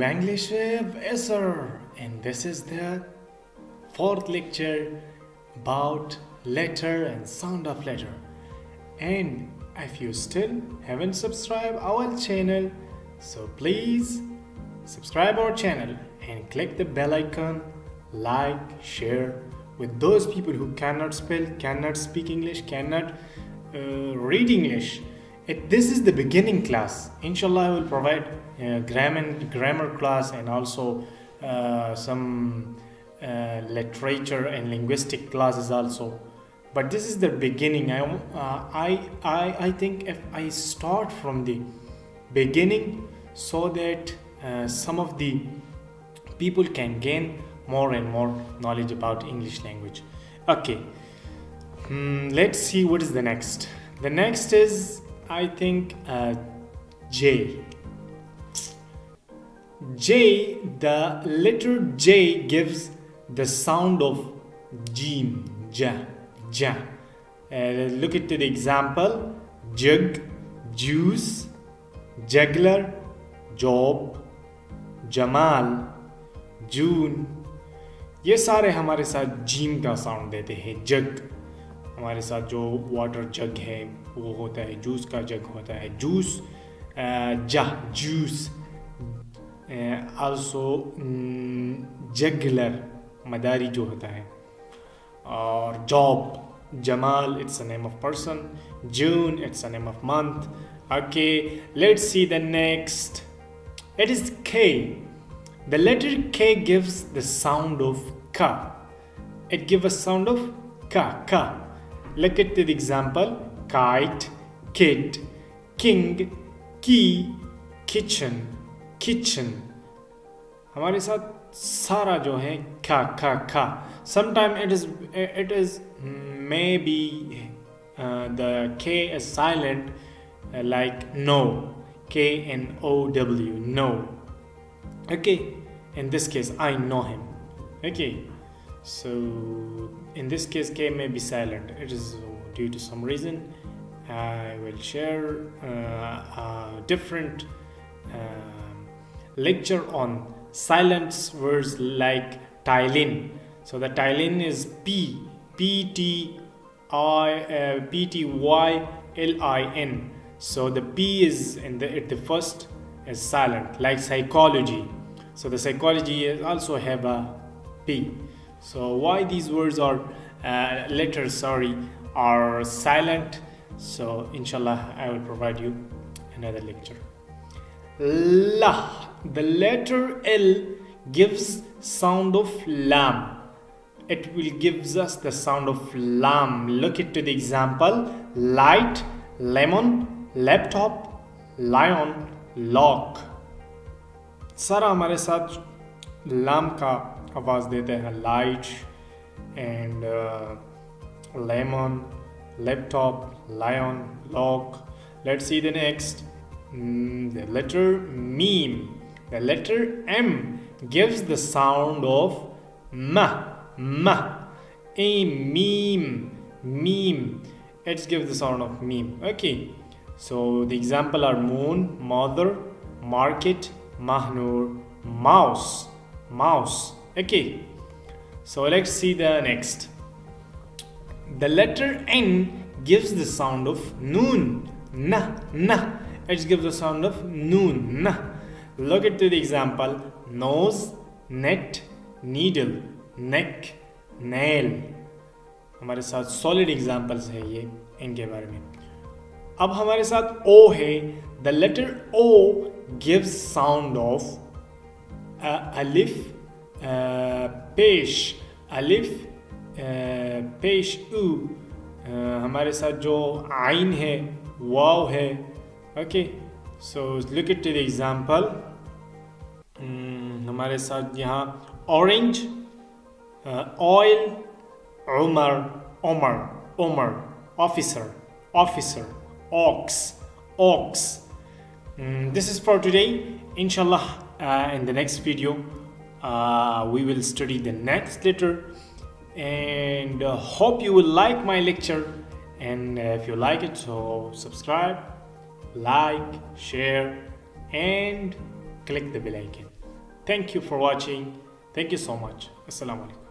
English with Esser, and this is the fourth lecture about letter and sound of letter. And if you still haven't subscribed our channel, so please subscribe our channel and click the bell icon, like, share with those people who cannot spell, cannot speak English, cannot read English. This is the beginning class. Inshallah, I will provide grammar class and also some literature and linguistic classes also. But this is the beginning. I think if I start from the beginning, so that some of the people can gain more and more knowledge about English language. Okay, let's see what is the next. The next is, I think, J. J, the letter J gives the sound of Jim, ja, ja. Look at the example: jug, juice, juggler, job, Jamal, जून. ये सारे हमारे साथ gym का sound देते हैं. जग, हमारे साथ जो वाटर जग है वो होता है, जूस का जग होता है, जूस, जा, जूस. आल्सो जगलर, मदारी जो होता है. और job, Jamal, it's a name of person. June, it's a name of month. Okay, let's see the next. It is K. The letter K gives the sound of K. It gives a sound of K, K. Look at the example: kite, kid, king, key, kitchen, kitchen. हमारे साथ सारा जो है K, K, K. Sometimes it is maybe the K is silent, like no. K-N-O-W, no. Okay, in this case I know him. Okay, so in this case K may be silent. It is due to some reason. I will share a different lecture on silent words like Thailand. So the Thailand is P-T-Y-L-I-N. So the P is at the first is silent, like psychology. So the psychology also have a P. So why these words are letters are silent? So inshallah I will provide you another lecture. La, the letter L gives sound of lam. It will gives us the sound of lam. Look at the example: light, lemon, laptop, lion, lock. सारा हमारे साथ लाम का आवाज़ देते हैं. Light and lemon, laptop, lion, lock. Let's see the next. The letter मीम. The letter M gives the sound of ma, ma. A meme, meme. It gives the sound of meme. Okay. So the example are moon, mother, market, mahnur, mouse, mouse. Okay. So let's see the next. The letter N gives the sound of noon, na, na. It gives the sound of noon, na. Look at the example: nose, net, needle, neck, nail. हमारे साथ solid examples है ये इनके बारे में. अब हमारे साथ O है. The letter O gives sound of alif, पेश, अलिफ, पेश, उ. हमारे साथ जो आइन है, वाव है. Okay, so look at the example. हमारे साथ यहाँ orange, oil, Umar, Umar, Umar, officer, officer, ox, ox. This is for today. Inshallah, in the next video we will study the next letter, and hope you will like my lecture. And if you like it, so subscribe, like, share, and click the bell icon. Thank you for watching. Thank you so much. Assalamu alaikum.